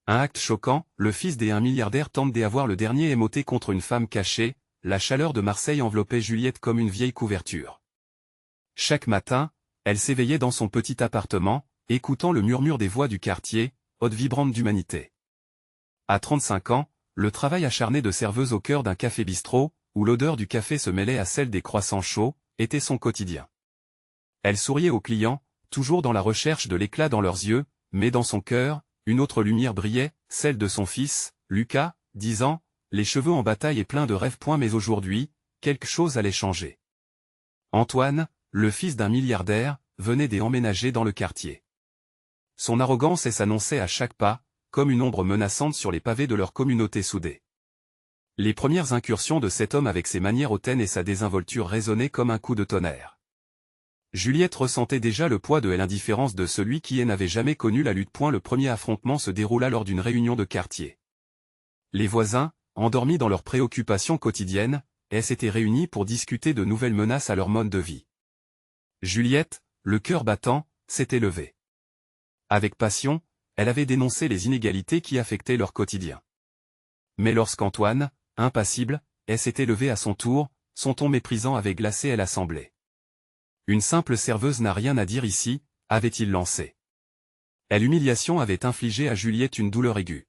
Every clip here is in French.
Un acte choquant, le fils d'un milliardaire tente d'avoir le dernier émoté contre une femme cachée, la chaleur de Marseille enveloppait Juliette comme une vieille couverture. Chaque matin, elle s'éveillait dans son petit appartement, écoutant le murmure des voix du quartier, ode vibrante d'humanité. À 35 ans, le travail acharné de serveuse au cœur d'un café-bistrot, où l'odeur du café se mêlait à celle des croissants chauds, était son quotidien. Elle souriait aux clients, toujours dans la recherche de l'éclat dans leurs yeux, mais dans son cœur, une autre lumière brillait, celle de son fils, Lucas, 10 ans, les cheveux en bataille et plein de rêves. Mais aujourd'hui, quelque chose allait changer. Antoine, le fils d'un milliardaire, venait d'emménager dans le quartier. Son arrogance s'annonçait à chaque pas, comme une ombre menaçante sur les pavés de leur communauté soudée. Les premières incursions de cet homme avec ses manières hautaines et sa désinvolture résonnaient comme un coup de tonnerre. Juliette ressentait déjà le poids de l'indifférence de celui qui n'avait jamais connu la lutte. Le premier affrontement se déroula lors d'une réunion de quartier. Les voisins, endormis dans leurs préoccupations quotidiennes, s'étaient réunis pour discuter de nouvelles menaces à leur mode de vie. Juliette, le cœur battant, s'était levée. Avec passion, elle avait dénoncé les inégalités qui affectaient leur quotidien. Mais lorsqu'Antoine, impassible, s'était levé à son tour, son ton méprisant avait glacé l'assemblée. Une simple serveuse n'a rien à dire ici, avait-il lancé. L'humiliation avait infligé à Juliette une douleur aiguë.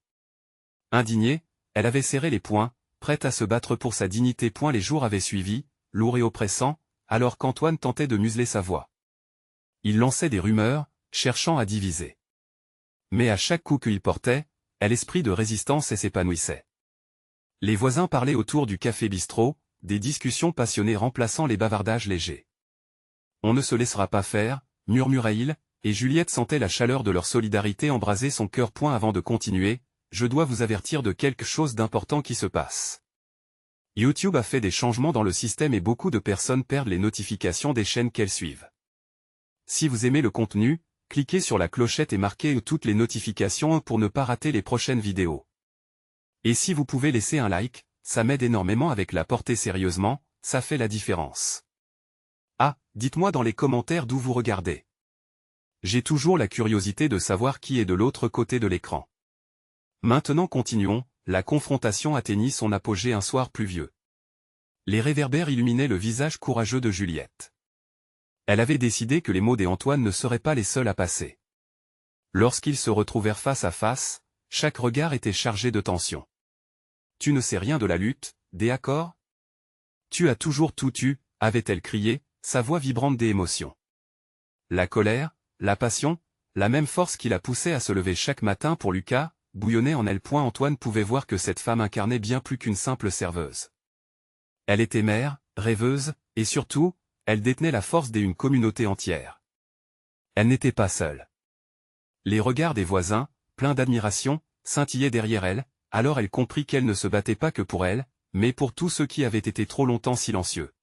Indignée, elle avait serré les poings, prête à se battre pour sa dignité. Les jours avaient suivi, lourds et oppressants, alors qu'Antoine tentait de museler sa voix. Il lançait des rumeurs, cherchant à diviser. Mais à chaque coup qu'il portait, l'esprit de résistance s'épanouissait. Les voisins parlaient autour du café-bistrot, des discussions passionnées remplaçant les bavardages légers. « On ne se laissera pas faire », murmura-t-il, et Juliette sentait la chaleur de leur solidarité embraser son cœur. Avant de continuer, je dois vous avertir de quelque chose d'important qui se passe. YouTube a fait des changements dans le système et beaucoup de personnes perdent les notifications des chaînes qu'elles suivent. Si vous aimez le contenu, cliquez sur la clochette et marquez toutes les notifications pour ne pas rater les prochaines vidéos. Et si vous pouvez laisser un like, ça m'aide énormément avec la portée sérieusement, ça fait la différence. Ah, dites-moi dans les commentaires d'où vous regardez. J'ai toujours la curiosité de savoir qui est de l'autre côté de l'écran. Maintenant continuons, la confrontation atteignit son apogée un soir pluvieux. Les réverbères illuminaient le visage courageux de Juliette. Elle avait décidé que les mots d'Antoine ne seraient pas les seuls à passer. Lorsqu'ils se retrouvèrent face à face, chaque regard était chargé de tension. « Tu ne sais rien de la lutte, d'accord ? Tu as toujours tout eu » avait-elle crié, sa voix vibrante d'émotion. La colère, la passion, la même force qui la poussait à se lever chaque matin pour Lucas, bouillonnait en elle. Antoine pouvait voir que cette femme incarnait bien plus qu'une simple serveuse. Elle était mère, rêveuse, et surtout, elle détenait la force d'une communauté entière. Elle n'était pas seule. Les regards des voisins, pleins d'admiration, scintillaient derrière elle, alors elle comprit qu'elle ne se battait pas que pour elle, mais pour tous ceux qui avaient été trop longtemps silencieux.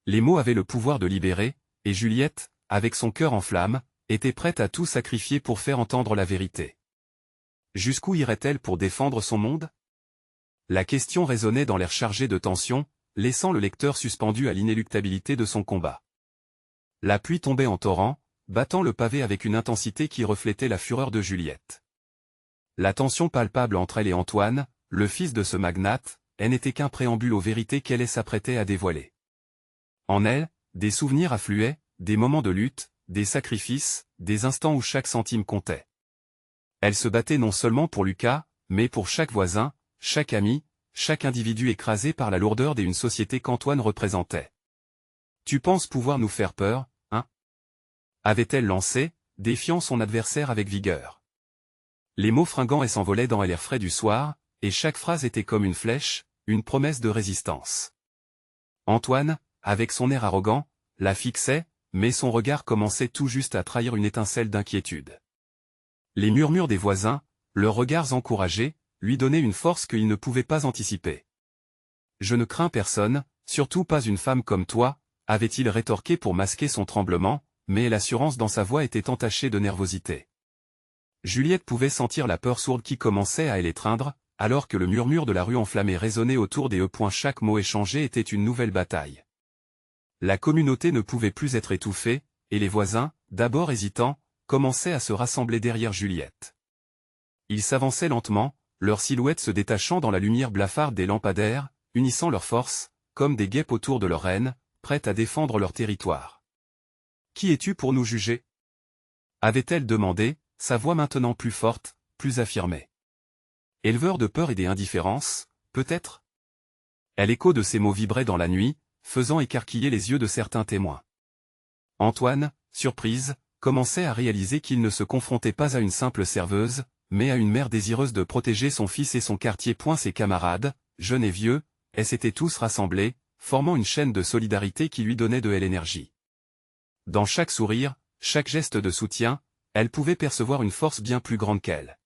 Les mots avaient le pouvoir de libérer, et Juliette, avec son cœur en flammes, était prête à tout sacrifier pour faire entendre la vérité. Jusqu'où irait-elle pour défendre son monde? La question résonnait dans l'air chargé de tension, laissant le lecteur suspendu à l'inéluctabilité de son combat. La pluie tombait en torrent, battant le pavé avec une intensité qui reflétait la fureur de Juliette. La tension palpable entre elle et Antoine, le fils de ce magnate, n'était qu'un préambule aux vérités qu'elle s'apprêtait à dévoiler. En elle, des souvenirs affluaient, des moments de lutte, des sacrifices, des instants où chaque centime comptait. Elle se battait non seulement pour Lucas, mais pour chaque voisin, chaque ami, chaque individu écrasé par la lourdeur d'une société qu'Antoine représentait. « Tu penses pouvoir nous faire peur, hein ?» avait-elle lancé, défiant son adversaire avec vigueur. Les mots fringants s'envolaient dans l'air frais du soir, et chaque phrase était comme une flèche, une promesse de résistance. Antoine, avec son air arrogant, la fixait, mais son regard commençait tout juste à trahir une étincelle d'inquiétude. Les murmures des voisins, leurs regards encouragés, lui donnaient une force qu'il ne pouvait pas anticiper. « Je ne crains personne, surtout pas une femme comme toi », avait-il rétorqué pour masquer son tremblement, mais l'assurance dans sa voix était entachée de nervosité. Juliette pouvait sentir la peur sourde qui commençait à l'étreindre, alors que le murmure de la rue enflammée résonnait autour des E. Chaque mot échangé était une nouvelle bataille. La communauté ne pouvait plus être étouffée, et les voisins, d'abord hésitants, commençaient à se rassembler derrière Juliette. Ils s'avançaient lentement, leurs silhouettes se détachant dans la lumière blafarde des lampadaires, unissant leurs forces, comme des guêpes autour de leur reine, prêtes à défendre leur territoire. « Qui es-tu pour nous juger ?» avait-elle demandé, sa voix maintenant plus forte, plus affirmée. Éleveur de peur et d'indifférence, peut-être? L'écho de ces mots vibrait dans la nuit, faisant écarquiller les yeux de certains témoins. Antoine, surprise, commençait à réaliser qu'il ne se confrontait pas à une simple serveuse, mais à une mère désireuse de protéger son fils et son quartier. Ses camarades, jeunes et vieux, s'étaient tous rassemblés, formant une chaîne de solidarité qui lui donnait de l'énergie. Dans chaque sourire, chaque geste de soutien, elle pouvait percevoir une force bien plus grande qu'elle.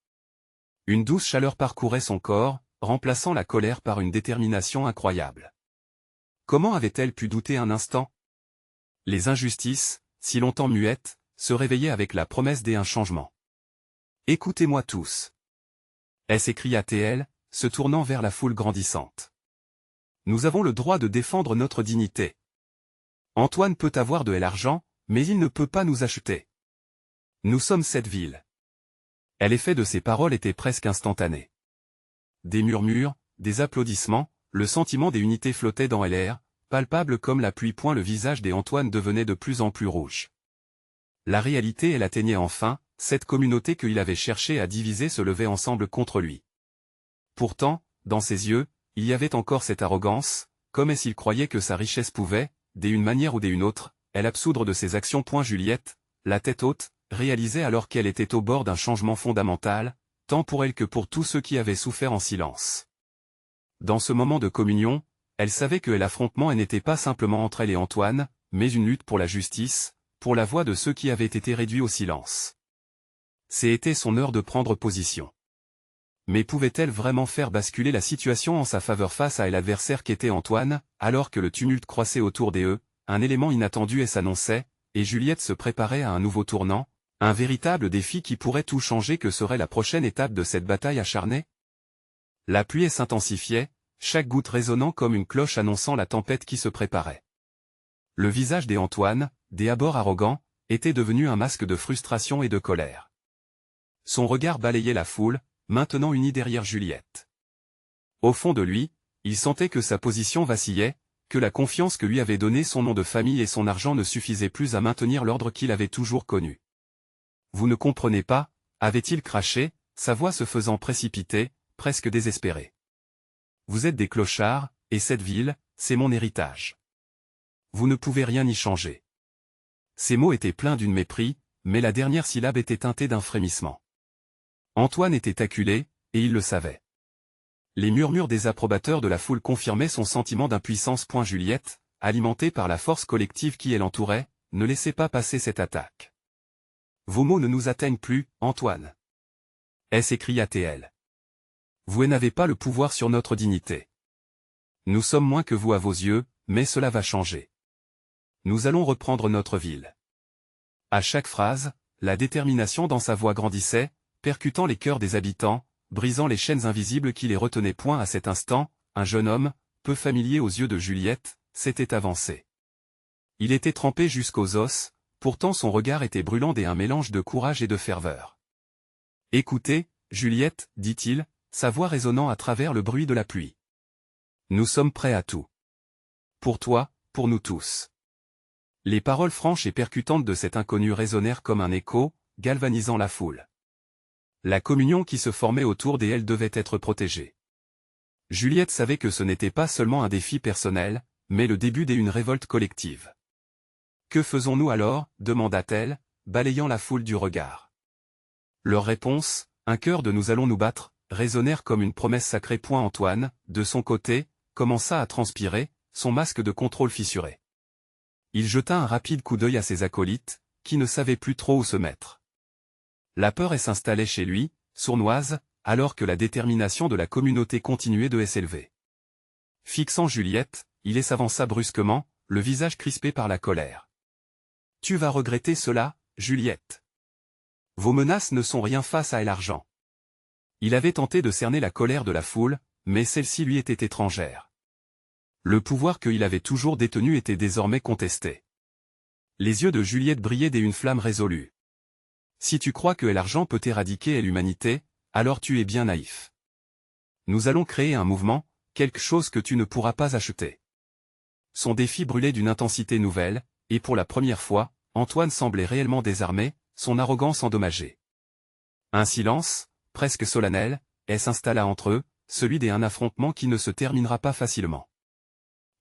Une douce chaleur parcourait son corps, remplaçant la colère par une détermination incroyable. Comment avait-elle pu douter un instant? Les injustices, si longtemps muettes, se réveillaient avec la promesse d'un changement. « Écoutez-moi tous !» s'écria-t-elle, se tournant vers la foule grandissante. « Nous avons le droit de défendre notre dignité. Antoine peut avoir de l'argent, mais il ne peut pas nous acheter. Nous sommes cette ville. » L'effet de ces paroles était presque instantané. Des murmures, des applaudissements, le sentiment d'unité flottait dans l'air, palpable comme la pluie. Le visage d'Antoine devenait de plus en plus rouge. La réalité atteignait enfin, cette communauté qu'il avait cherché à diviser se levait ensemble contre lui. Pourtant, dans ses yeux, il y avait encore cette arrogance, comme s'il croyait que sa richesse pouvait, d'une manière ou d'une autre, l'absoudre de ses actions. Juliette, la tête haute, réalisait alors qu'elle était au bord d'un changement fondamental, tant pour elle que pour tous ceux qui avaient souffert en silence. Dans ce moment de communion, elle savait que l'affrontement n'était pas simplement entre elle et Antoine, mais une lutte pour la justice, pour la voix de ceux qui avaient été réduits au silence. C'était son heure de prendre position. Mais pouvait-elle vraiment faire basculer la situation en sa faveur face à l'adversaire qu'était Antoine, alors que le tumulte croissait autour d'eux, un élément inattendu s'annonçait, et Juliette se préparait à un nouveau tournant, un véritable défi qui pourrait tout changer. Que serait la prochaine étape de cette bataille acharnée? La pluie s'intensifiait, chaque goutte résonnant comme une cloche annonçant la tempête qui se préparait. Le visage d'Antoine, d'abord arrogant, était devenu un masque de frustration et de colère. Son regard balayait la foule, maintenant unie derrière Juliette. Au fond de lui, il sentait que sa position vacillait, que la confiance que lui avait donnée son nom de famille et son argent ne suffisaient plus à maintenir l'ordre qu'il avait toujours connu. « Vous ne comprenez pas » avait-il craché, sa voix se faisant précipiter, presque désespérée. « Vous êtes des clochards, et cette ville, c'est mon héritage. Vous ne pouvez rien y changer. » Ces mots étaient pleins d'une mépris, mais la dernière syllabe était teintée d'un frémissement. Antoine était acculé, et il le savait. Les murmures désapprobateurs de la foule confirmaient son sentiment d'impuissance. Juliette, alimentée par la force collective qui l'entourait, ne laissait pas passer cette attaque. « Vos mots ne nous atteignent plus, Antoine. » s'écria-t-elle. « Vous n'avez pas le pouvoir sur notre dignité. Nous sommes moins que vous à vos yeux, mais cela va changer. Nous allons reprendre notre ville. » À chaque phrase, la détermination dans sa voix grandissait, percutant les cœurs des habitants, brisant les chaînes invisibles qui les retenaient. À cet instant, un jeune homme, peu familier aux yeux de Juliette, s'était avancé. Il était trempé jusqu'aux os, pourtant son regard était brûlant d'un mélange de courage et de ferveur. « Écoutez, Juliette, dit-il, sa voix résonnant à travers le bruit de la pluie. Nous sommes prêts à tout. Pour toi, pour nous tous. » Les paroles franches et percutantes de cet inconnu résonnèrent comme un écho, galvanisant la foule. La communion qui se formait autour d'elle devait être protégée. Juliette savait que ce n'était pas seulement un défi personnel, mais le début d'une révolte collective. « Que faisons-nous alors » demanda-t-elle, balayant la foule du regard. Leur réponse, un chœur de « Nous allons nous battre » résonnèrent comme une promesse sacrée. Antoine, de son côté, commença à transpirer, son masque de contrôle fissuré. Il jeta un rapide coup d'œil à ses acolytes, qui ne savaient plus trop où se mettre. La peur s'installait chez lui, sournoise, alors que la détermination de la communauté continuait de s'élever. Fixant Juliette, il s'avança brusquement, le visage crispé par la colère. « Tu vas regretter cela, Juliette. Vos menaces ne sont rien face à l'argent. » Il avait tenté de cerner la colère de la foule, mais celle-ci lui était étrangère. Le pouvoir qu'il avait toujours détenu était désormais contesté. Les yeux de Juliette brillaient d'une flamme résolue. « Si tu crois que l'argent peut éradiquer l'humanité, alors tu es bien naïf. Nous allons créer un mouvement, quelque chose que tu ne pourras pas acheter. Son défi brûlait d'une intensité nouvelle, et pour la première fois, Antoine semblait réellement désarmé, son arrogance endommagée. Un silence, presque solennel, s'installa entre eux, celui d'un affrontement qui ne se terminera pas facilement.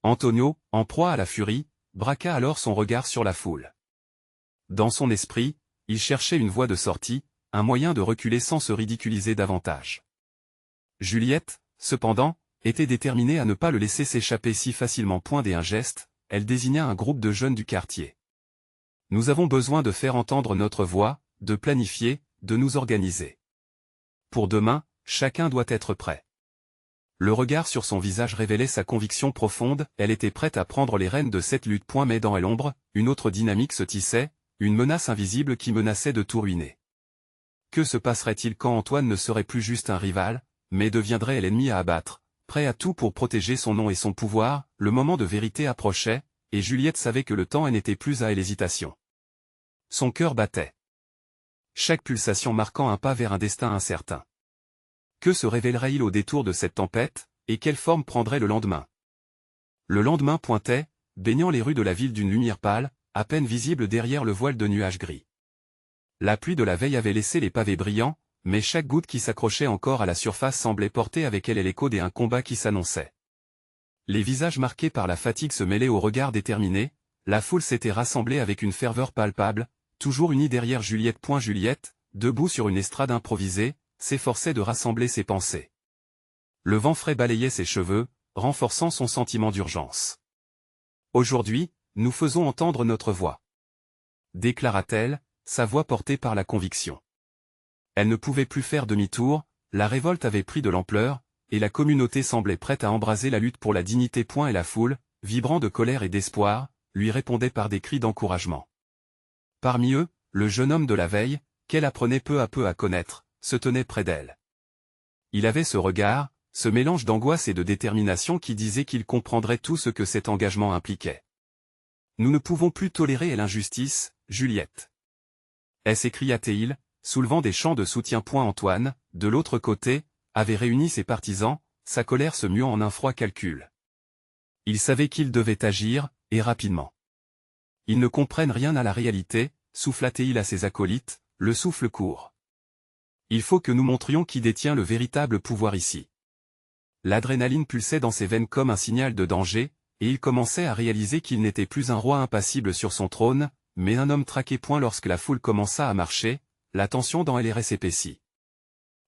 Antonio, en proie à la furie, braqua alors son regard sur la foule. Dans son esprit, il cherchait une voie de sortie, un moyen de reculer sans se ridiculiser davantage. Juliette, cependant, était déterminée à ne pas le laisser s'échapper si facilement. Point et un geste, elle désigna un groupe de jeunes du quartier. Nous avons besoin de faire entendre notre voix, de planifier, de nous organiser. Pour demain, chacun doit être prêt. Le regard sur son visage révélait sa conviction profonde, elle était prête à prendre les rênes de cette lutte. Mais dans l'ombre, une autre dynamique se tissait, une menace invisible qui menaçait de tout ruiner. Que se passerait-il quand Antoine ne serait plus juste un rival, mais deviendrait l'ennemi à abattre, prêt à tout pour protéger son nom et son pouvoir? Le moment de vérité approchait, et Juliette savait que le temps n'était plus à l'hésitation. Son cœur battait. Chaque pulsation marquant un pas vers un destin incertain. Que se révélerait-il au détour de cette tempête, et quelle forme prendrait le lendemain? Le lendemain pointait, baignant les rues de la ville d'une lumière pâle, à peine visible derrière le voile de nuages gris. La pluie de la veille avait laissé les pavés brillants, mais chaque goutte qui s'accrochait encore à la surface semblait porter avec elle l'écho d'un combat qui s'annonçait. Les visages marqués par la fatigue se mêlaient aux regards déterminés, la foule s'était rassemblée avec une ferveur palpable, toujours unie derrière Juliette. Juliette, debout sur une estrade improvisée, s'efforçait de rassembler ses pensées. Le vent frais balayait ses cheveux, renforçant son sentiment d'urgence. Aujourd'hui, nous faisons entendre notre voix. Déclara-t-elle, sa voix portée par la conviction. Elle ne pouvait plus faire demi-tour, la révolte avait pris de l'ampleur, et la communauté semblait prête à embraser la lutte pour la dignité. Et la foule, vibrant de colère et d'espoir, lui répondait par des cris d'encouragement. Parmi eux, le jeune homme de la veille, qu'elle apprenait peu à peu à connaître, se tenait près d'elle. Il avait ce regard, ce mélange d'angoisse et de détermination qui disait qu'il comprendrait tout ce que cet engagement impliquait. Nous ne pouvons plus tolérer l'injustice, Juliette. S'écria-t-il, soulevant des chants de soutien. Antoine, de l'autre côté, avait réuni ses partisans, sa colère se muant en un froid calcul. Il savait qu'il devait agir, et rapidement. Ils ne comprennent rien à la réalité, souffla-t-il à ses acolytes, le souffle court. Il faut que nous montrions qui détient le véritable pouvoir ici. L'adrénaline pulsait dans ses veines comme un signal de danger, et il commençait à réaliser qu'il n'était plus un roi impassible sur son trône, mais un homme traqué. Lorsque la foule commença à marcher, la tension dans elle s'épaissit.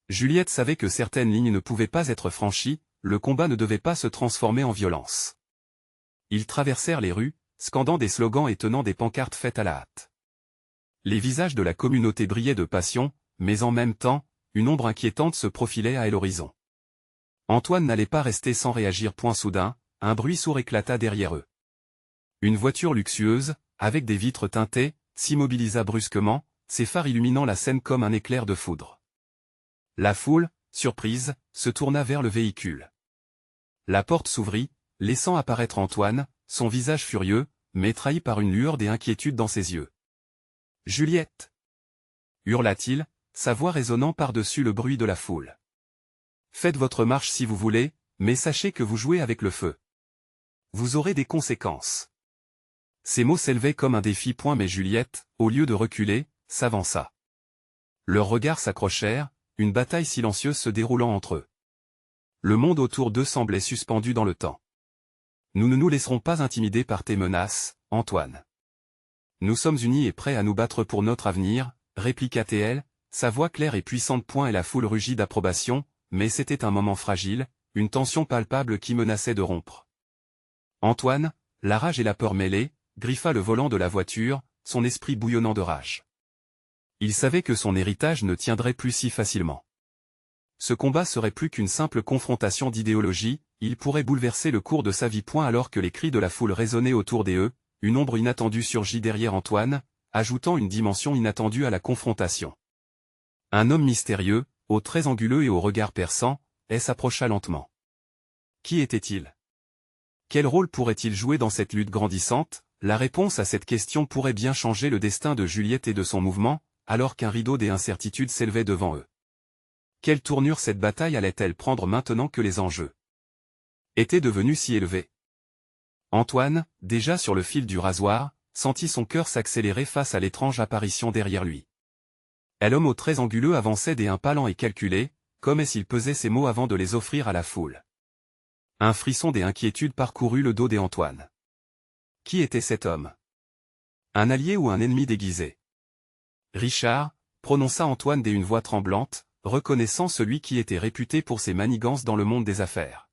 Juliette savait que certaines lignes ne pouvaient pas être franchies, le combat ne devait pas se transformer en violence. Ils traversèrent les rues, scandant des slogans et tenant des pancartes faites à la hâte. Les visages de la communauté brillaient de passion, mais en même temps, une ombre inquiétante se profilait à l'horizon. Antoine n'allait pas rester sans réagir. Soudain, un bruit sourd éclata derrière eux. Une voiture luxueuse, avec des vitres teintées, s'immobilisa brusquement, ses phares illuminant la scène comme un éclair de foudre. La foule, surprise, se tourna vers le véhicule. La porte s'ouvrit, laissant apparaître Antoine, son visage furieux, mais trahi par une lueur d'inquiétude dans ses yeux. « Juliette !» hurla-t-il, sa voix résonnant par-dessus le bruit de la foule. « Faites votre marche si vous voulez, mais sachez que vous jouez avec le feu. Vous aurez des conséquences. » Ces mots s'élevaient comme un défi. Mais Juliette, au lieu de reculer, s'avança. Leurs regards s'accrochèrent, une bataille silencieuse se déroulant entre eux. Le monde autour d'eux semblait suspendu dans le temps. « Nous ne nous laisserons pas intimider par tes menaces, Antoine. Nous sommes unis et prêts à nous battre pour notre avenir, » répliqua-t-elle, sa voix claire et puissante. Et la foule rugit d'approbation, mais c'était un moment fragile, une tension palpable qui menaçait de rompre. Antoine, la rage et la peur mêlées, griffa le volant de la voiture, son esprit bouillonnant de rage. Il savait que son héritage ne tiendrait plus si facilement. Ce combat serait plus qu'une simple confrontation d'idéologie, il pourrait bouleverser le cours de sa vie. Alors que les cris de la foule résonnaient autour d'eux, une ombre inattendue surgit derrière Antoine, ajoutant une dimension inattendue à la confrontation. Un homme mystérieux, aux traits anguleux et au regard perçant, s'approcha lentement. Qui était-il? Quel rôle pourrait-il jouer dans cette lutte grandissante? La réponse à cette question pourrait bien changer le destin de Juliette et de son mouvement, alors qu'un rideau d'incertitude s'élevait devant eux. Quelle tournure cette bataille allait-elle prendre maintenant que les enjeux étaient devenus si élevés? Antoine, déjà sur le fil du rasoir, sentit son cœur s'accélérer face à l'étrange apparition derrière lui. L'homme aux traits anguleux avançait d'un pas lent et calculé, comme s'il pesait ses mots avant de les offrir à la foule. Un frisson d'inquiétude parcourut le dos d'Antoine. Qui était cet homme? Un allié ou un ennemi déguisé? Richard, prononça Antoine d'une voix tremblante, reconnaissant celui qui était réputé pour ses manigances dans le monde des affaires.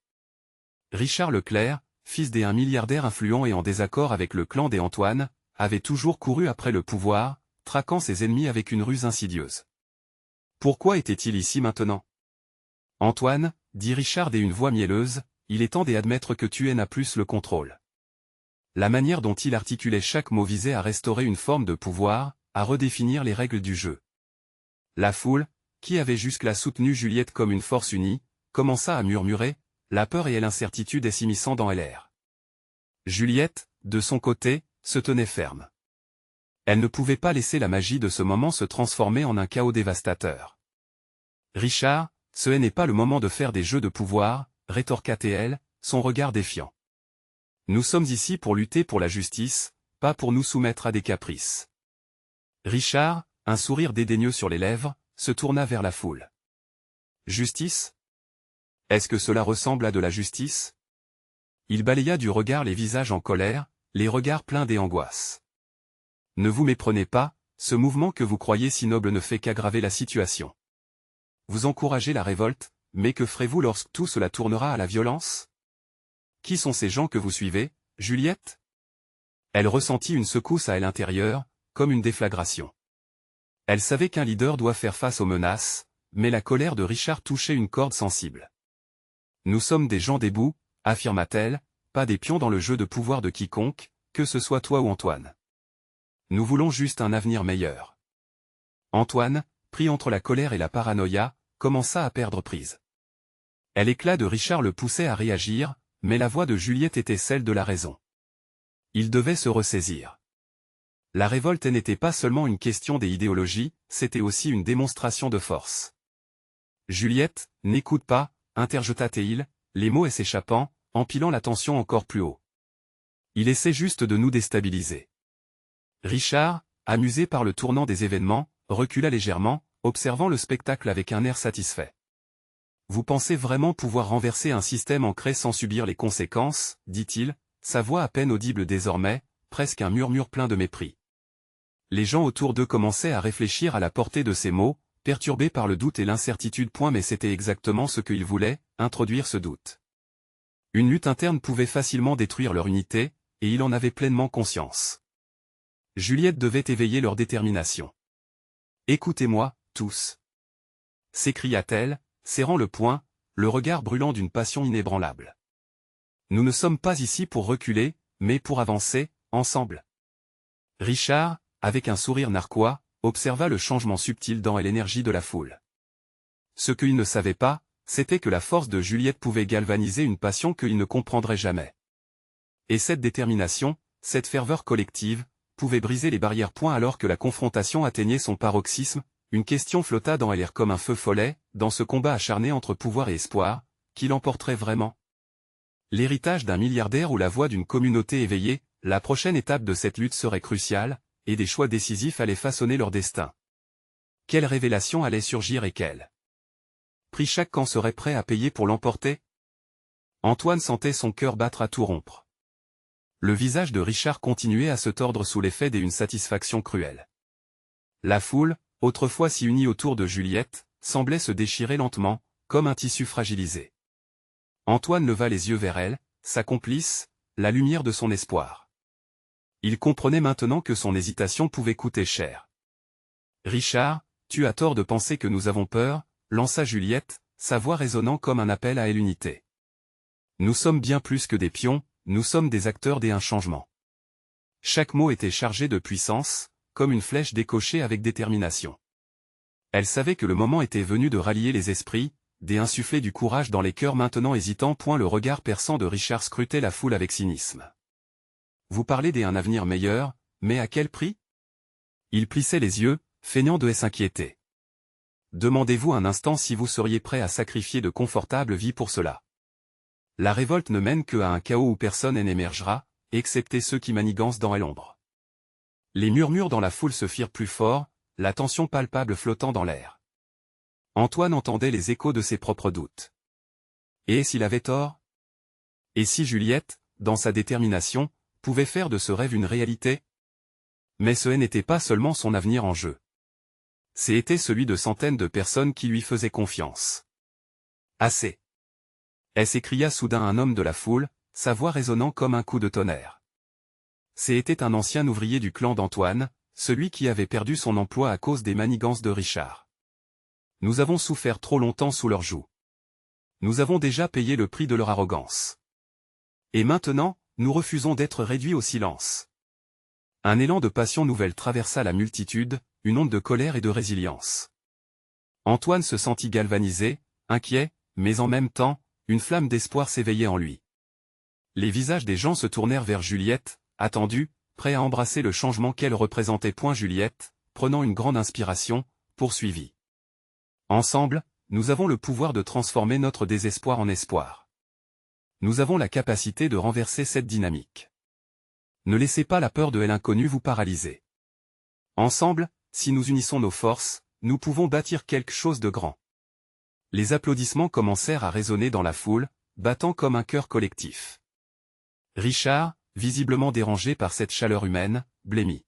Richard Leclerc, fils d'un milliardaire influent et en désaccord avec le clan des Antoine, avait toujours couru après le pouvoir, traquant ses ennemis avec une ruse insidieuse. Pourquoi était-il ici maintenant? Antoine, dit Richard d'une voix mielleuse, il est temps d'admettre que tu n'as plus le contrôle. La manière dont il articulait chaque mot visait à restaurer une forme de pouvoir, à redéfinir les règles du jeu. La foule, qui avait jusque-là soutenu Juliette comme une force unie, commença à murmurer, la peur et l'incertitude s'immisçant dans l'air. Juliette, de son côté, se tenait ferme. Elle ne pouvait pas laisser la magie de ce moment se transformer en un chaos dévastateur. Richard, ce n'est pas le moment de faire des jeux de pouvoir, rétorqua-t-elle, son regard défiant. Nous sommes ici pour lutter pour la justice, pas pour nous soumettre à des caprices. Richard, un sourire dédaigneux sur les lèvres, se tourna vers la foule. Justice? Est-ce que cela ressemble à de la justice? Il balaya du regard les visages en colère, les regards pleins d'angoisse. Ne vous méprenez pas, ce mouvement que vous croyez si noble ne fait qu'aggraver la situation. Vous encouragez la révolte, mais que ferez-vous lorsque tout cela tournera à la violence? Qui sont ces gens que vous suivez, Juliette? Elle ressentit une secousse à l'intérieur, comme une déflagration. Elle savait qu'un leader doit faire face aux menaces, mais la colère de Richard touchait une corde sensible. Nous sommes des gens debout, affirma-t-elle, pas des pions dans le jeu de pouvoir de quiconque, que ce soit toi ou Antoine. Nous voulons juste un avenir meilleur. Antoine, pris entre la colère et la paranoïa, commença à perdre prise. L'éclat de Richard le poussait à réagir, mais la voix de Juliette était celle de la raison. Il devait se ressaisir. La révolte n'était pas seulement une question des idéologies, c'était aussi une démonstration de force. Juliette, n'écoute pas, interjeta-t-il, les mots s'échappant, empilant la tension encore plus haut. Il essaie juste de nous déstabiliser. Richard, amusé par le tournant des événements, recula légèrement, observant le spectacle avec un air satisfait. Vous pensez vraiment pouvoir renverser un système ancré sans subir les conséquences, dit-il, sa voix à peine audible désormais, presque un murmure plein de mépris. Les gens autour d'eux commençaient à réfléchir à la portée de ces mots, perturbés par le doute et l'incertitude. Mais c'était exactement ce qu'ils voulaient, introduire ce doute. Une lutte interne pouvait facilement détruire leur unité, et il en avait pleinement conscience. Juliette devait éveiller leur détermination. Écoutez-moi, tous, s'écria-t-elle, serrant le poing, le regard brûlant d'une passion inébranlable. Nous ne sommes pas ici pour reculer, mais pour avancer, ensemble. Richard, avec un sourire narquois, observa le changement subtil dans l'énergie de la foule. Ce qu'il ne savait pas, c'était que la force de Juliette pouvait galvaniser une passion qu'il ne comprendrait jamais. Et cette détermination, cette ferveur collective, pouvait briser les barrières. Alors que la confrontation atteignait son paroxysme, une question flotta dans l'air comme un feu follet, dans ce combat acharné entre pouvoir et espoir, qui l'emporterait vraiment? L'héritage d'un milliardaire ou la voix d'une communauté éveillée, la prochaine étape de cette lutte serait cruciale, et des choix décisifs allaient façonner leur destin. Quelle révélation allait surgir et quel prix chaque camp serait prêt à payer pour l'emporter? Antoine sentait son cœur battre à tout rompre. Le visage de Richard continuait à se tordre sous l'effet d'une satisfaction cruelle. La foule, autrefois si unie autour de Juliette, semblait se déchirer lentement, comme un tissu fragilisé. Antoine leva les yeux vers elle, sa complice, la lumière de son espoir. Il comprenait maintenant que son hésitation pouvait coûter cher. Richard, tu as tort de penser que nous avons peur, lança Juliette, sa voix résonnant comme un appel à l'unité. Nous sommes bien plus que des pions, nous sommes des acteurs d'un changement. Chaque mot était chargé de puissance, comme une flèche décochée avec détermination. Elle savait que le moment était venu de rallier les esprits, d'insuffler du courage dans les cœurs maintenant hésitants. Le regard perçant de Richard scrutait la foule avec cynisme. Vous parlez d'un avenir meilleur, mais à quel prix? Il plissait les yeux, feignant de s'inquiéter. demandez-vous un instant si vous seriez prêt à sacrifier de confortables vies pour cela. La révolte ne mène que à un chaos où personne n'émergera, excepté ceux qui manigancent dans l'ombre. Les murmures dans la foule se firent plus forts, la tension palpable flottant dans l'air. Antoine entendait les échos de ses propres doutes. Et s'il avait tort? Et si Juliette, dans sa détermination, pouvait faire de ce rêve une réalité? Mais ce n'était pas seulement son avenir en jeu. C'était celui de centaines de personnes qui lui faisaient confiance. Assez. S'écria soudain un homme de la foule, sa voix résonnant comme un coup de tonnerre. C'était un ancien ouvrier du clan d'Antoine, celui qui avait perdu son emploi à cause des manigances de Richard. Nous avons souffert trop longtemps sous leur joug. Nous avons déjà payé le prix de leur arrogance. Et maintenant, nous refusons d'être réduits au silence. Un élan de passion nouvelle traversa la multitude, une onde de colère et de résilience. Antoine se sentit galvanisé, inquiet, mais en même temps, une flamme d'espoir s'éveillait en lui. Les visages des gens se tournèrent vers Juliette, attendus, prêts à embrasser le changement qu'elle représentait. Juliette, prenant une grande inspiration, poursuivit. Ensemble, nous avons le pouvoir de transformer notre désespoir en espoir. Nous avons la capacité de renverser cette dynamique. Ne laissez pas la peur de l'inconnu vous paralyser. Ensemble, si nous unissons nos forces, nous pouvons bâtir quelque chose de grand. Les applaudissements commencèrent à résonner dans la foule, battant comme un chœur collectif. Richard, visiblement dérangé par cette chaleur humaine, blêmit.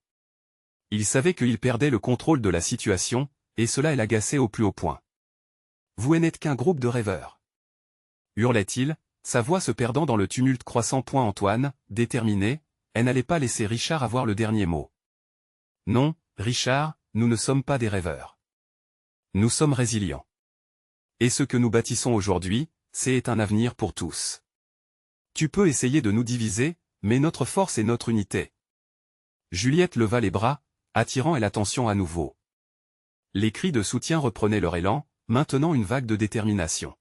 Il savait qu'il perdait le contrôle de la situation, et cela l'agaçait au plus haut point. « Vous n'êtes qu'un groupe de rêveurs !» hurlait-il, sa voix se perdant dans le tumulte croissant. Antoine, déterminé, elle n'allait pas laisser Richard avoir le dernier mot. « Non, Richard, nous ne sommes pas des rêveurs. Nous sommes résilients. Et ce que nous bâtissons aujourd'hui, c'est un avenir pour tous. Tu peux essayer de nous diviser, mais notre force est notre unité. » Juliette leva les bras, attirant l'attention à nouveau. Les cris de soutien reprenaient leur élan, maintenant une vague de détermination.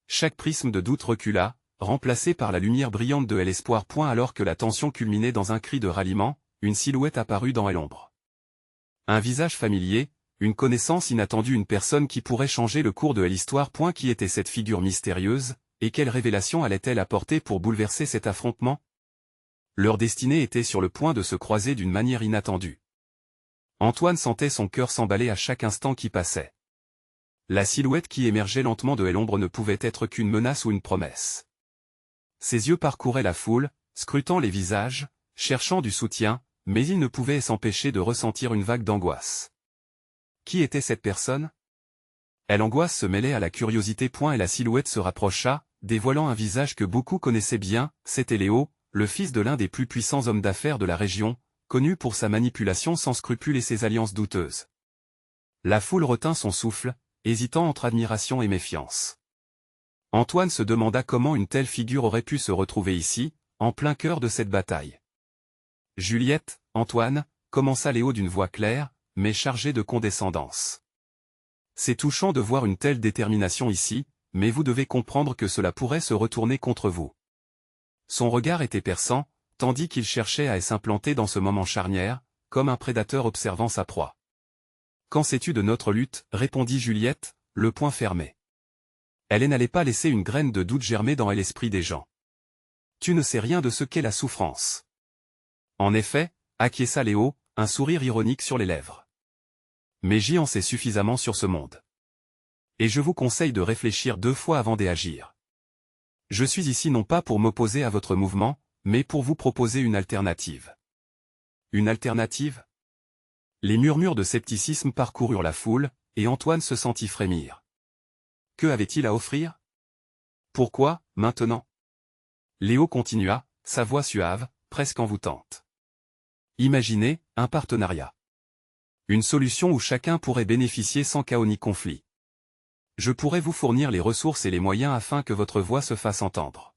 Chaque prisme de doute recula, remplacé par la lumière brillante de l'espoir. Alors que la tension culminait dans un cri de ralliement, une silhouette apparut dans l'ombre. Un visage familier, une connaissance inattendue, une personne qui pourrait changer le cours de l'histoire. Qui était cette figure mystérieuse, et quelle révélation allait-elle apporter pour bouleverser cet affrontement? Leur destinée était sur le point de se croiser d'une manière inattendue. Antoine sentait son cœur s'emballer à chaque instant qui passait. La silhouette qui émergeait lentement de l'ombre ne pouvait être qu'une menace ou une promesse. Ses yeux parcouraient la foule, scrutant les visages, cherchant du soutien, mais il ne pouvait s'empêcher de ressentir une vague d'angoisse. Qui était cette personne? L'angoisse se mêlait à la curiosité. Et la silhouette se rapprocha, dévoilant un visage que beaucoup connaissaient bien. C'était Léo, le fils de l'un des plus puissants hommes d'affaires de la région, connu pour sa manipulation sans scrupule et ses alliances douteuses. La foule retint son souffle, hésitant entre admiration et méfiance. Antoine se demanda comment une telle figure aurait pu se retrouver ici, en plein cœur de cette bataille. « Juliette, Antoine », commença Léo d'une voix claire, mais chargée de condescendance. « C'est touchant de voir une telle détermination ici, mais vous devez comprendre que cela pourrait se retourner contre vous. » Son regard était perçant, tandis qu'il cherchait à s'implanter dans ce moment charnière, comme un prédateur observant sa proie. « Qu'en sais-tu de notre lutte ?» répondit Juliette, le poing fermé. Elle n'allait pas laisser une graine de doute germer dans l'esprit des gens. « Tu ne sais rien de ce qu'est la souffrance. » En effet, acquiesça Léo, un sourire ironique sur les lèvres. « Mais j'y en sais suffisamment sur ce monde. Et je vous conseille de réfléchir 2 fois avant d'agir. Je suis ici non pas pour m'opposer à votre mouvement, mais pour vous proposer une alternative. » Une alternative? Les murmures de scepticisme parcoururent la foule, et Antoine se sentit frémir. Que avait-il à offrir? Pourquoi, maintenant? Léo continua, sa voix suave, presque envoûtante. Imaginez, un partenariat. Une solution où chacun pourrait bénéficier sans chaos ni conflit. Je pourrais vous fournir les ressources et les moyens afin que votre voix se fasse entendre.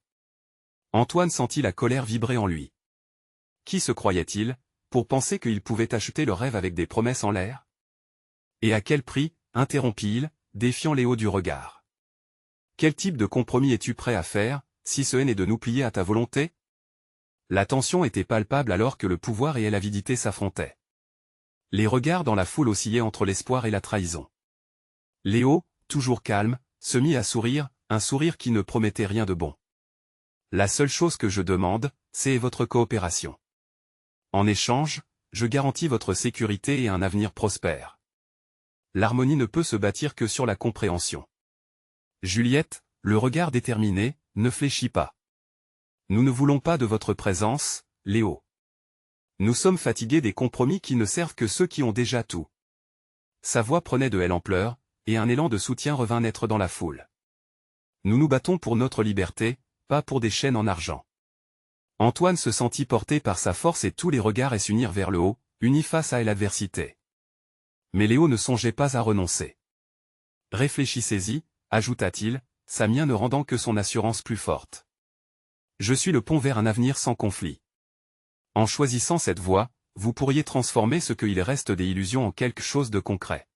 Antoine sentit la colère vibrer en lui. Qui se croyait-il, pour penser qu'il pouvait acheter le rêve avec des promesses en l'air? Et à quel prix, interrompit-il, défiant Léo du regard. Quel type de compromis es-tu prêt à faire, si ce n'est de nous plier à ta volonté? La tension était palpable alors que le pouvoir et l'avidité s'affrontaient. Les regards dans la foule oscillaient entre l'espoir et la trahison. Léo, toujours calme, se mit à sourire, un sourire qui ne promettait rien de bon. La seule chose que je demande, c'est votre coopération. En échange, je garantis votre sécurité et un avenir prospère. L'harmonie ne peut se bâtir que sur la compréhension. Juliette, le regard déterminé, ne fléchit pas. Nous ne voulons pas de votre présence, Léo. Nous sommes fatigués des compromis qui ne servent que ceux qui ont déjà tout. Sa voix prenait de l'ampleur, et un élan de soutien revint naître dans la foule. Nous nous battons pour notre liberté, pas pour des chaînes en argent. Antoine se sentit porté par sa force et tous les regards s'unirent vers le haut, unis face à l'adversité. Mais Léo ne songeait pas à renoncer. Réfléchissez-y, ajouta-t-il, sa mien ne rendant que son assurance plus forte. Je suis le pont vers un avenir sans conflit. En choisissant cette voie, vous pourriez transformer ce qu'il reste des illusions en quelque chose de concret.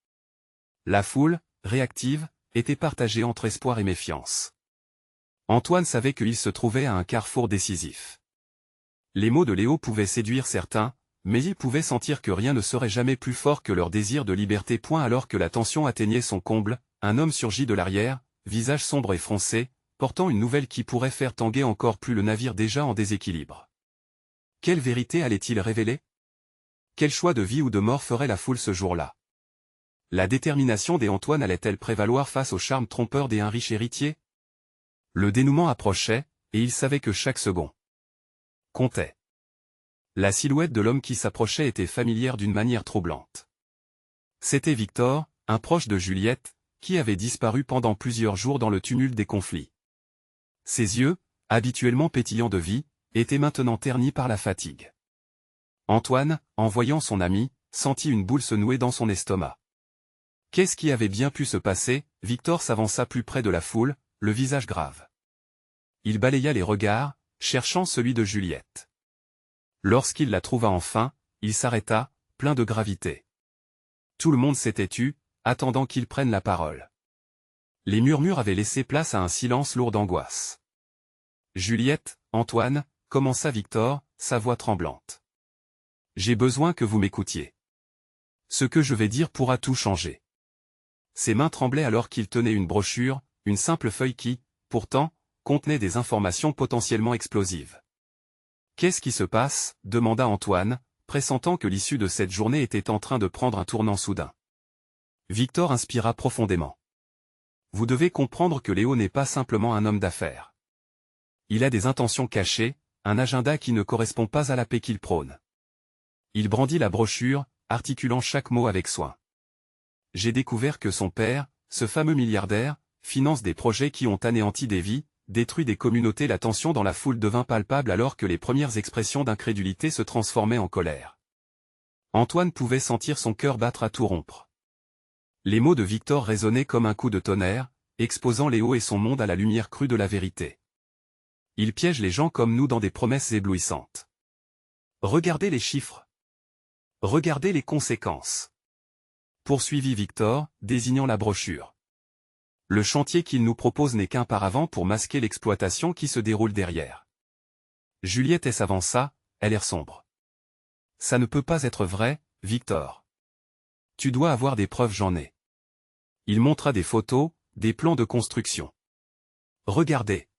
La foule, réactive, était partagée entre espoir et méfiance. Antoine savait qu'il se trouvait à un carrefour décisif. Les mots de Léo pouvaient séduire certains, mais il pouvait sentir que rien ne serait jamais plus fort que leur désir de liberté. Alors que la tension atteignait son comble, un homme surgit de l'arrière, visage sombre et froncé, portant une nouvelle qui pourrait faire tanguer encore plus le navire déjà en déséquilibre. Quelle vérité allait-il révéler? Quel choix de vie ou de mort ferait la foule ce jour-là? La détermination des Antoine allait-elle prévaloir face au charme trompeur d'un riche héritier? Le dénouement approchait, et il savait que chaque second comptait. La silhouette de l'homme qui s'approchait était familière d'une manière troublante. C'était Victor, un proche de Juliette, qui avait disparu pendant plusieurs jours dans le tumulte des conflits. Ses yeux, habituellement pétillants de vie, étaient maintenant ternis par la fatigue. Antoine, en voyant son ami, sentit une boule se nouer dans son estomac. Qu'est-ce qui avait bien pu se passer? Victor s'avança plus près de la foule, le visage grave. Il balaya les regards, cherchant celui de Juliette. Lorsqu'il la trouva enfin, il s'arrêta, plein de gravité. Tout le monde s'était tu, attendant qu'il prenne la parole. Les murmures avaient laissé place à un silence lourd d'angoisse. Juliette, Antoine, commença Victor, sa voix tremblante. J'ai besoin que vous m'écoutiez. Ce que je vais dire pourra tout changer. Ses mains tremblaient alors qu'il tenait une brochure, une simple feuille qui, pourtant, contenait des informations potentiellement explosives. Qu'est-ce qui se passe? Demanda Antoine, pressentant que l'issue de cette journée était en train de prendre un tournant soudain. Victor inspira profondément. Vous devez comprendre que Léo n'est pas simplement un homme d'affaires. Il a des intentions cachées, un agenda qui ne correspond pas à la paix qu'il prône. Il brandit la brochure, articulant chaque mot avec soin. J'ai découvert que son père, ce fameux milliardaire, finance des projets qui ont anéanti des vies, détruit des communautés. La tension dans la foule devint palpable alors que les premières expressions d'incrédulité se transformaient en colère. Antoine pouvait sentir son cœur battre à tout rompre. Les mots de Victor résonnaient comme un coup de tonnerre, exposant Léo et son monde à la lumière crue de la vérité. Il piège les gens comme nous dans des promesses éblouissantes. Regardez les chiffres. Regardez les conséquences. Poursuivit Victor, désignant la brochure. Le chantier qu'il nous propose n'est qu'un paravent pour masquer l'exploitation qui se déroule derrière. Juliette s'avança, l'air sombre. Ça ne peut pas être vrai, Victor. Tu dois avoir des preuves. J'en ai. Il montra des photos, des plans de construction. Regardez.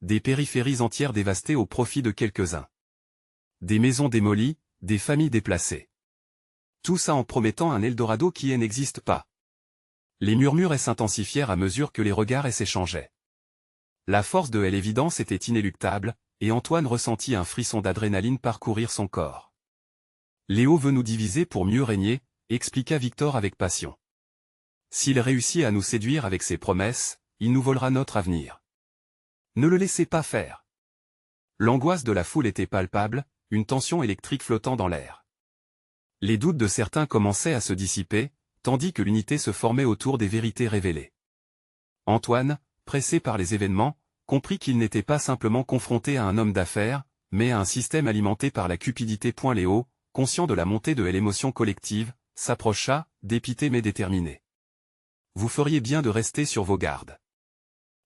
Des périphéries entières dévastées au profit de quelques-uns. Des maisons démolies, des familles déplacées. Tout ça en promettant un Eldorado qui n'existe pas. Les murmures s'intensifièrent à mesure que les regards s'échangeaient. La force de l'évidence était inéluctable, et Antoine ressentit un frisson d'adrénaline parcourir son corps. Léo veut nous diviser pour mieux régner, expliqua Victor avec passion. S'il réussit à nous séduire avec ses promesses, il nous volera notre avenir. Ne le laissez pas faire. L'angoisse de la foule était palpable, une tension électrique flottant dans l'air. Les doutes de certains commençaient à se dissiper, tandis que l'unité se formait autour des vérités révélées. Antoine, pressé par les événements, comprit qu'il n'était pas simplement confronté à un homme d'affaires, mais à un système alimenté par la cupidité. Léo, conscient de la montée de l'émotion collective, s'approcha, dépité mais déterminé. Vous feriez bien de rester sur vos gardes.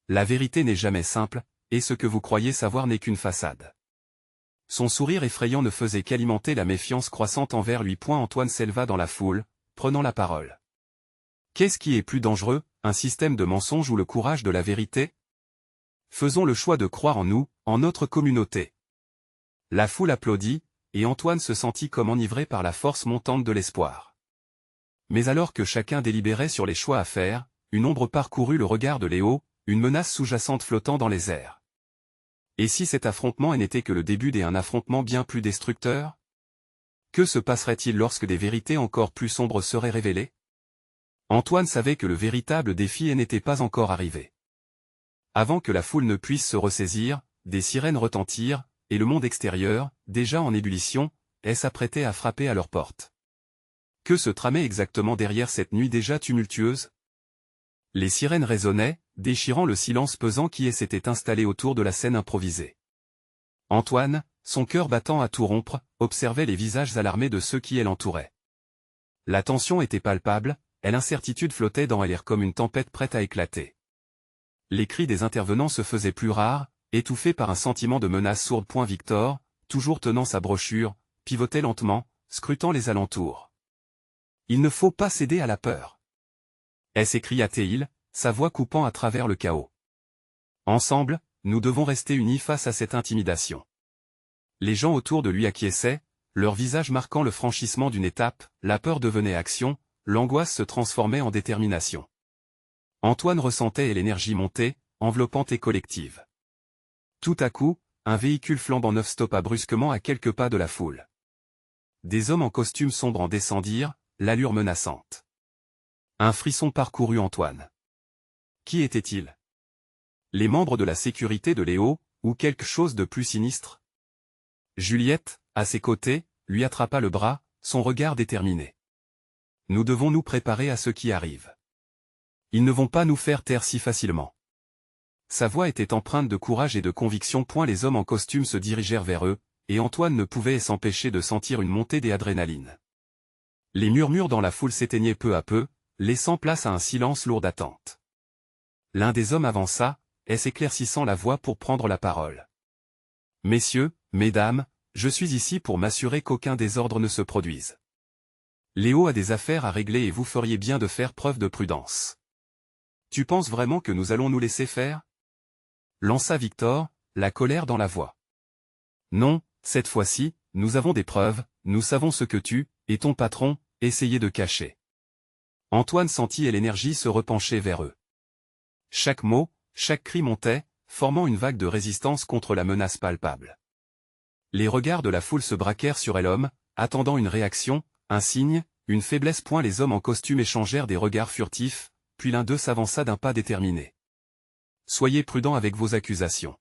La vérité n'est jamais simple, et ce que vous croyez savoir n'est qu'une façade. Son sourire effrayant ne faisait qu'alimenter la méfiance croissante envers lui. Antoine s'éleva dans la foule, prenant la parole. Qu'est-ce qui est plus dangereux, un système de mensonges ou le courage de la vérité? Faisons le choix de croire en nous, en notre communauté. La foule applaudit, et Antoine se sentit comme enivré par la force montante de l'espoir. Mais alors que chacun délibérait sur les choix à faire, une ombre parcourut le regard de Léo, une menace sous-jacente flottant dans les airs. Et si cet affrontement n'était que le début d'un affrontement bien plus destructeur? Que se passerait-il lorsque des vérités encore plus sombres seraient révélées? Antoine savait que le véritable défi n'était pas encore arrivé. Avant que la foule ne puisse se ressaisir, des sirènes retentirent, et le monde extérieur, déjà en ébullition, s'apprêtait à frapper à leur porte. Que se tramait exactement derrière cette nuit déjà tumultueuse? Les sirènes résonnaient, déchirant le silence pesant qui s'était installé autour de la scène improvisée. Antoine, son cœur battant à tout rompre, observait les visages alarmés de ceux qui l'entouraient. La tension était palpable, et l'incertitude flottait dans l'air comme une tempête prête à éclater. Les cris des intervenants se faisaient plus rares, étouffés par un sentiment de menace sourde. Victor, toujours tenant sa brochure, pivotait lentement, scrutant les alentours. Il ne faut pas céder à la peur. S'écria-t-il, sa voix coupant à travers le chaos. Ensemble, nous devons rester unis face à cette intimidation. Les gens autour de lui acquiesçaient, leur visage marquant le franchissement d'une étape, la peur devenait action, l'angoisse se transformait en détermination. Antoine ressentait l'énergie monter, enveloppante et collective. Tout à coup, un véhicule flambant neuf stoppa brusquement à quelques pas de la foule. Des hommes en costume sombre en descendirent, l'allure menaçante. Un frisson parcourut Antoine. Qui était-il? Les membres de la sécurité de Léo, ou quelque chose de plus sinistre? Juliette, à ses côtés, lui attrapa le bras, son regard déterminé. Nous devons nous préparer à ce qui arrive. Ils ne vont pas nous faire taire si facilement. Sa voix était empreinte de courage et de conviction. Les hommes en costume se dirigèrent vers eux, et Antoine ne pouvait s'empêcher de sentir une montée d'adrénaline. Les murmures dans la foule s'éteignaient peu à peu, laissant place à un silence lourd d'attente. L'un des hommes avança, s'éclaircissant la voix pour prendre la parole. « Messieurs, mesdames, je suis ici pour m'assurer qu'aucun désordre ne se produise. Léo a des affaires à régler et vous feriez bien de faire preuve de prudence. » « Tu penses vraiment que nous allons nous laisser faire ?» lança Victor, la colère dans la voix. « Non, cette fois-ci, nous avons des preuves, nous savons ce que tu, et ton patron, essayez de cacher. » Antoine sentit l'énergie se repencher vers eux. Chaque mot, chaque cri montait, formant une vague de résistance contre la menace palpable. Les regards de la foule se braquèrent sur l'homme, attendant une réaction, un signe, une faiblesse. Les hommes en costume échangèrent des regards furtifs, puis l'un d'eux s'avança d'un pas déterminé. « Soyez prudents avec vos accusations.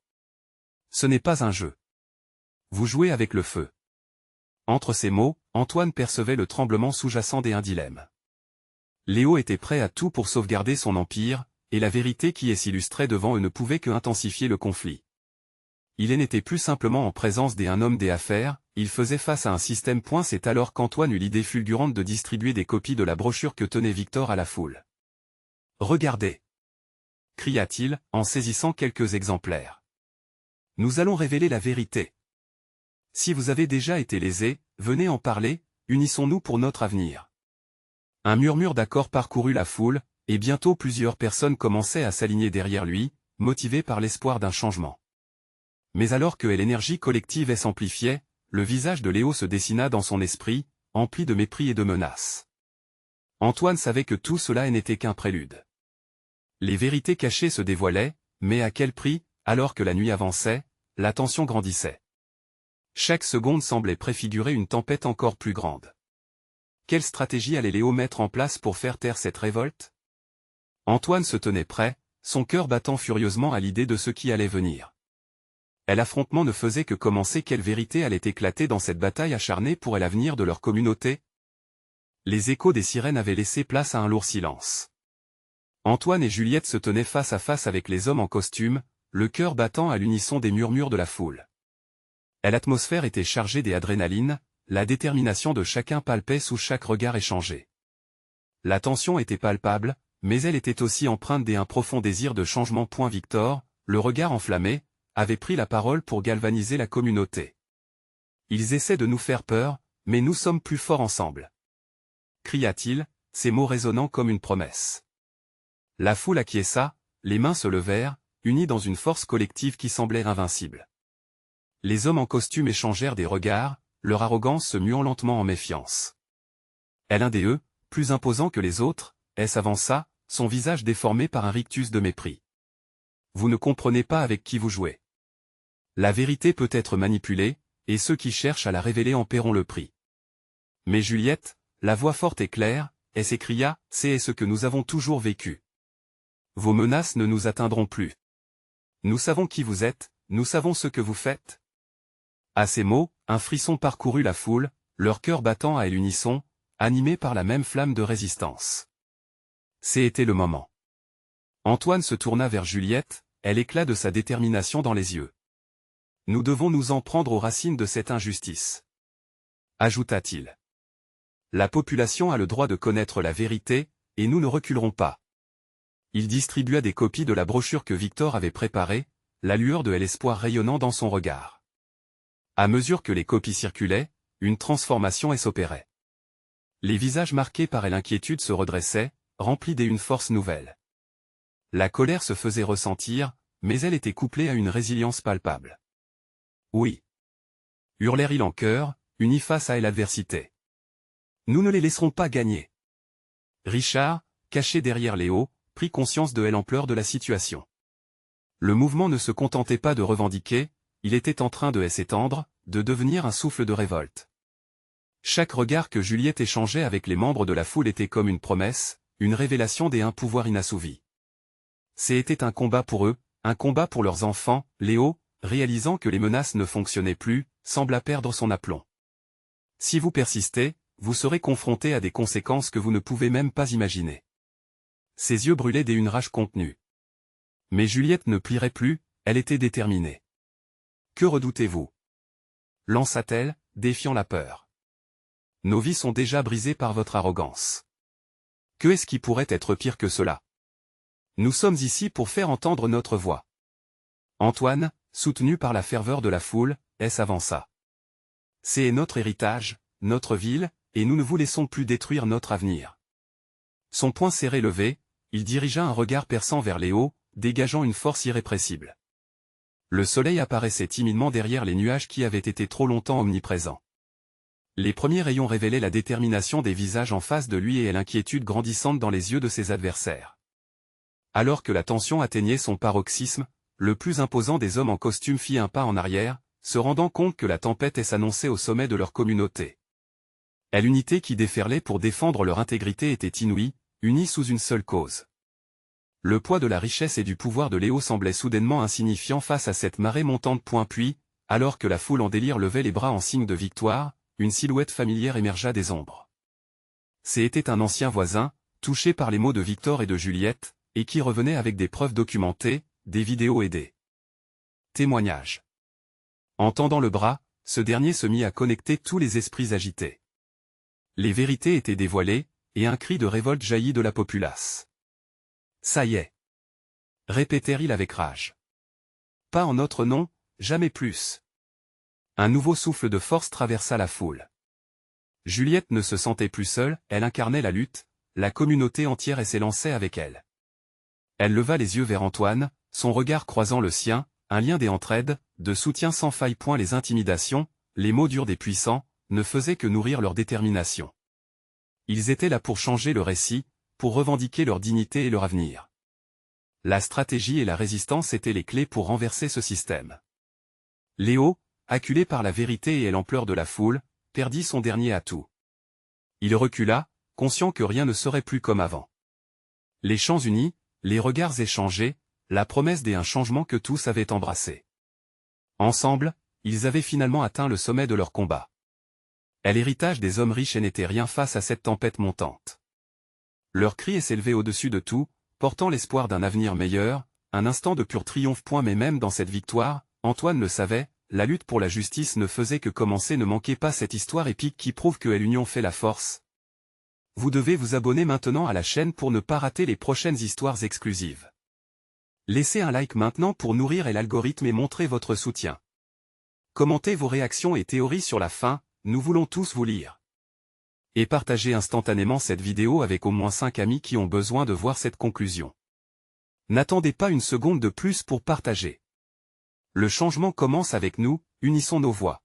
Ce n'est pas un jeu. Vous jouez avec le feu. » Entre ces mots, Antoine percevait le tremblement sous-jacent d'un dilemme. Léo était prêt à tout pour sauvegarder son empire, et la vérité qui s'illustrait devant eux ne pouvait que intensifier le conflit. Il n'était plus simplement en présence d'un homme des affaires, il faisait face à un système. C'est alors qu'Antoine eut l'idée fulgurante de distribuer des copies de la brochure que tenait Victor à la foule. « Regardez !» cria-t-il, en saisissant quelques exemplaires. « Nous allons révéler la vérité. Si vous avez déjà été lésés, venez en parler, unissons-nous pour notre avenir. » Un murmure d'accord parcourut la foule, et bientôt plusieurs personnes commençaient à s'aligner derrière lui, motivées par l'espoir d'un changement. Mais alors que l'énergie collective s'amplifiait, le visage de Léo se dessina dans son esprit, empli de mépris et de menaces. Antoine savait que tout cela n'était qu'un prélude. Les vérités cachées se dévoilaient, mais à quel prix? Alors que la nuit avançait, la tension grandissait. Chaque seconde semblait préfigurer une tempête encore plus grande. Quelle stratégie allait Léo mettre en place pour faire taire cette révolte? Antoine se tenait prêt, son cœur battant furieusement à l'idée de ce qui allait venir. L'affrontement ne faisait que commencer. Quelle vérité allait éclater dans cette bataille acharnée pour l'avenir de leur communauté? Les échos des sirènes avaient laissé place à un lourd silence. Antoine et Juliette se tenaient face à face avec les hommes en costume, le cœur battant à l'unisson des murmures de la foule. L'atmosphère était chargée d'adrénaline, la détermination de chacun palpait sous chaque regard échangé. La tension était palpable, mais elle était aussi empreinte d'un profond désir de changement. Victor, le regard enflammé, avait pris la parole pour galvaniser la communauté. « Ils essaient de nous faire peur, mais nous sommes plus forts ensemble. » cria-t-il, ces mots résonnant comme une promesse. La foule acquiesça, les mains se levèrent, unies dans une force collective qui semblait invincible. Les hommes en costume échangèrent des regards, leur arrogance se muant lentement en méfiance. Et l'un des eux, plus imposant que les autres, s'avança, son visage déformé par un rictus de mépris. Vous ne comprenez pas avec qui vous jouez. La vérité peut être manipulée, et ceux qui cherchent à la révéler en paieront le prix. Mais Juliette, la voix forte et claire, s'écria, c'est ce que nous avons toujours vécu. Vos menaces ne nous atteindront plus. Nous savons qui vous êtes, nous savons ce que vous faites. À ces mots, un frisson parcourut la foule, leur cœur battant à l'unisson, animés par la même flamme de résistance. C'était le moment. Antoine se tourna vers Juliette, l'éclat de sa détermination dans les yeux. Nous devons nous en prendre aux racines de cette injustice. Ajouta-t-il. La population a le droit de connaître la vérité, et nous ne reculerons pas. Il distribua des copies de la brochure que Victor avait préparée, la lueur de l'espoir rayonnant dans son regard. À mesure que les copies circulaient, une transformation s'opérait. Les visages marqués par l'inquiétude se redressaient, remplis d'une force nouvelle. La colère se faisait ressentir, mais elle était couplée à une résilience palpable. Oui. Hurlèrent-ils en chœur, unis face à l'adversité. Nous ne les laisserons pas gagner. Richard, caché derrière Léo, prit conscience de l'ampleur de la situation. Le mouvement ne se contentait pas de revendiquer, il était en train de s'étendre, de devenir un souffle de révolte. Chaque regard que Juliette échangeait avec les membres de la foule était comme une promesse, une révélation d'un pouvoir inassouvi. C'était un combat pour eux, un combat pour leurs enfants. Léo, réalisant que les menaces ne fonctionnaient plus, sembla perdre son aplomb. Si vous persistez, vous serez confronté à des conséquences que vous ne pouvez même pas imaginer. Ses yeux brûlaient d'une rage contenue. Mais Juliette ne plierait plus, elle était déterminée. Que redoutez-vous? Lança-t-elle, défiant la peur. Nos vies sont déjà brisées par votre arrogance. Que est-ce qui pourrait être pire que cela? Nous sommes ici pour faire entendre notre voix. Antoine, soutenu par la ferveur de la foule, s'avança. C'est notre héritage, notre ville, et nous ne vous laissons plus détruire notre avenir. Son poing serré levé, il dirigea un regard perçant vers Léo, dégageant une force irrépressible. Le soleil apparaissait timidement derrière les nuages qui avaient été trop longtemps omniprésents. Les premiers rayons révélaient la détermination des visages en face de lui et l'inquiétude grandissante dans les yeux de ses adversaires. Alors que la tension atteignait son paroxysme, le plus imposant des hommes en costume fit un pas en arrière, se rendant compte que la tempête s'annonçait au sommet de leur communauté. Et l'unité qui déferlait pour défendre leur intégrité était inouïe, unis sous une seule cause. Le poids de la richesse et du pouvoir de Léo semblait soudainement insignifiant face à cette marée montante. Puis, alors que la foule en délire levait les bras en signe de victoire, une silhouette familière émergea des ombres. C'était un ancien voisin, touché par les mots de Victor et de Juliette, et qui revenait avec des preuves documentées, des vidéos et des témoignages. En tendant le bras, ce dernier se mit à connecter tous les esprits agités. Les vérités étaient dévoilées, et un cri de révolte jaillit de la populace. Ça y est, répétèrent-ils avec rage. Pas en notre nom, jamais plus. Un nouveau souffle de force traversa la foule. Juliette ne se sentait plus seule, elle incarnait la lutte, la communauté entière s'élançait avec elle. Elle leva les yeux vers Antoine, son regard croisant le sien, un lien d'entraide, de soutien sans faille. Les intimidations, les mots durs des puissants, ne faisaient que nourrir leur détermination. Ils étaient là pour changer le récit, pour revendiquer leur dignité et leur avenir. La stratégie et la résistance étaient les clés pour renverser ce système. Léo, acculé par la vérité et l'ampleur de la foule, perdit son dernier atout. Il recula, conscient que rien ne serait plus comme avant. Les chants unis, les regards échangés, la promesse d'un changement que tous avaient embrassé. Ensemble, ils avaient finalement atteint le sommet de leur combat. Et l'héritage des hommes riches n'était rien face à cette tempête montante. Leur cri s'élevait au-dessus de tout, portant l'espoir d'un avenir meilleur, un instant de pur triomphe. Mais même dans cette victoire, Antoine le savait, la lutte pour la justice ne faisait que commencer. Ne manquez pas cette histoire épique qui prouve que l'union fait la force. Vous devez vous abonner maintenant à la chaîne pour ne pas rater les prochaines histoires exclusives. Laissez un like maintenant pour nourrir l'algorithme et montrer votre soutien. Commentez vos réactions et théories sur la fin, nous voulons tous vous lire. Et partagez instantanément cette vidéo avec au moins 5 amis qui ont besoin de voir cette conclusion. N'attendez pas une seconde de plus pour partager. Le changement commence avec nous, unissons nos voix.